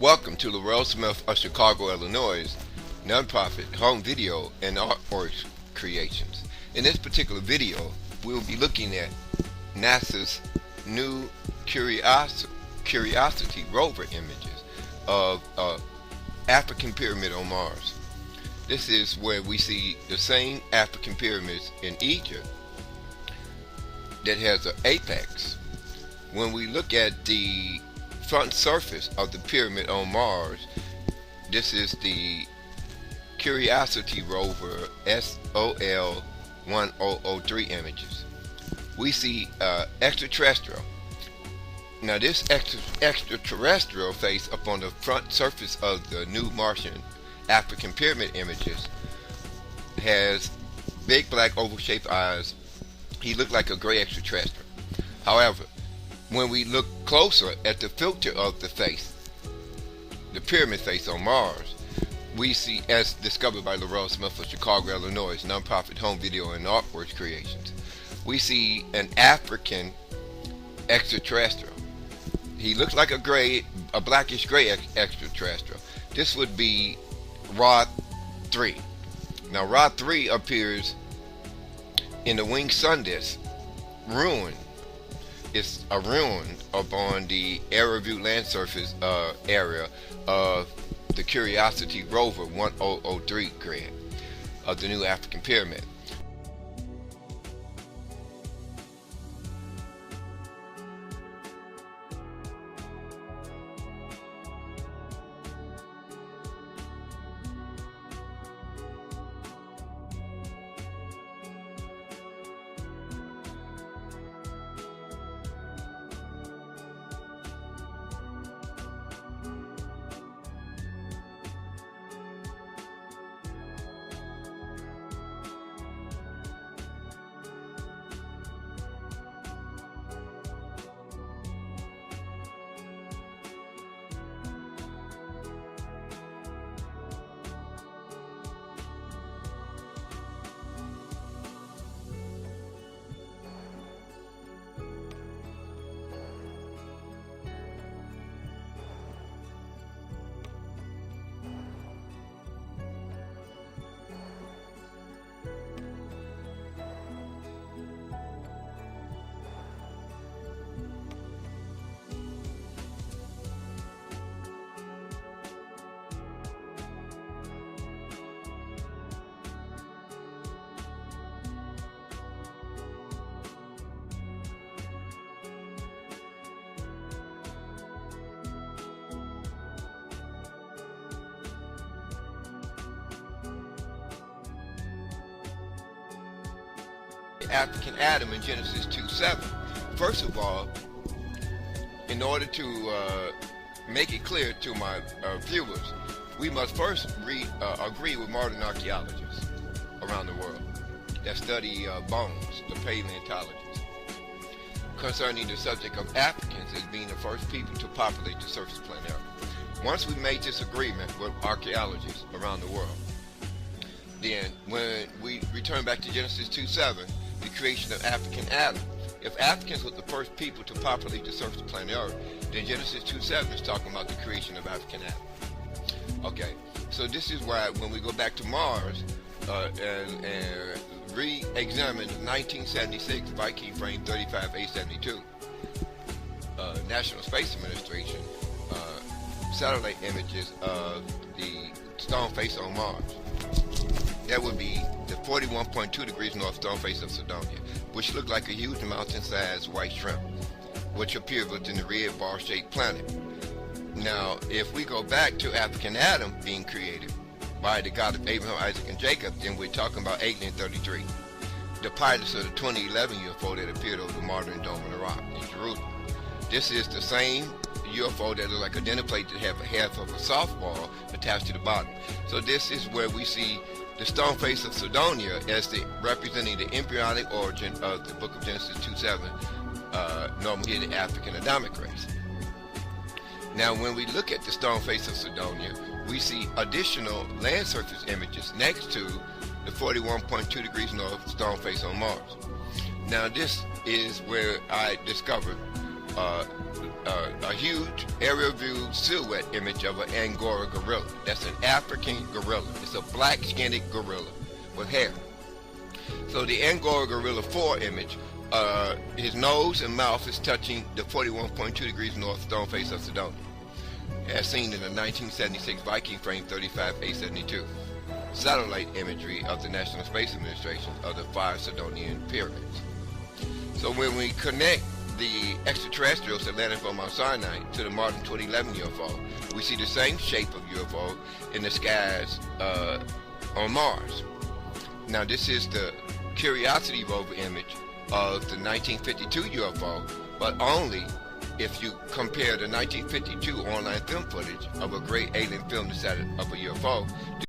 Welcome to Laurel Smith of Chicago, Illinois, nonprofit home video and artwork creations. In this particular video, we'll be looking at NASA's new Curiosity Rover images of African pyramid on Mars. This is where we see the same African pyramids in Egypt that has an apex. When we look at the front surface of the pyramid on Mars, this is the Curiosity Rover SOL 1003 images. We see extraterrestrial. Now this extraterrestrial face up on the front surface of the new Martian African pyramid images has big black oval shaped eyes. He looked like a gray extraterrestrial. However, when we look closer at the filter of the face, the pyramid face on Mars, we see, as discovered by Laurel Smith of Chicago, Illinois, nonprofit home video and artwork creations, we see an African extraterrestrial. He looks like a blackish gray extraterrestrial. This would be Rod 3. Now Rod 3 appears in the winged sun disk ruin. It's a ruin upon the aerial view land surface area of the Curiosity Rover 1003 grid of the new African pyramid. African Adam in Genesis 2:7. First of all, in order to make it clear to my viewers, we must first agree with modern archaeologists around the world that study bones, the paleontologists, concerning the subject of Africans as being the first people to populate the surface planet Earth. Once we made this agreement with archaeologists around the world, then when we return back to Genesis 2:7, the creation of African Adam. If Africans were the first people to populate the surface planet Earth, then Genesis 2:7 is talking about the creation of African Adam. Okay, so this is why when we go back to Mars and re-examine 1976 Viking frame 35A72 National Space Administration satellite images of the stone face on Mars. That would be the 41.2 degrees north stone face of Cydonia, which looked like a huge mountain-sized white shrimp, which appeared within the red bar-shaped planet. Now, if we go back to African Adam being created by the God of Abraham, Isaac, and Jacob, then we're talking about Alien 33, the pilots of the 2011 UFO that appeared over the modern Dome of the Rock in Jerusalem. This is the same UFO that is like a dinner plate that have a half of a softball attached to the bottom. So this is where we see the stone face of Cydonia as representing the embryonic origin of the book of Genesis 2:7, normally the African Adamic race. Now when we look at the stone face of Cydonia, we see additional land surface images next to the 41.2 degrees north stone face on Mars. Now this is where I discovered a huge aerial view silhouette image of an Angora gorilla. That's an African gorilla. It's a black-skinned gorilla with hair. So the Angora Gorilla 4 image, his nose and mouth is touching the 41.2 degrees north stone face of Sidonia, as seen in the 1976 Viking frame 35A72 satellite imagery of the National Space Administration of the 5 Sidonian pyramids. So when we connect the extraterrestrials that landed from Mount Sinai to the modern 2011 UFO, we see the same shape of UFO in the skies on Mars. Now this is the Curiosity Rover image of the 1952 UFO, but only if you compare the 1952 online film footage of a great alien film of a UFO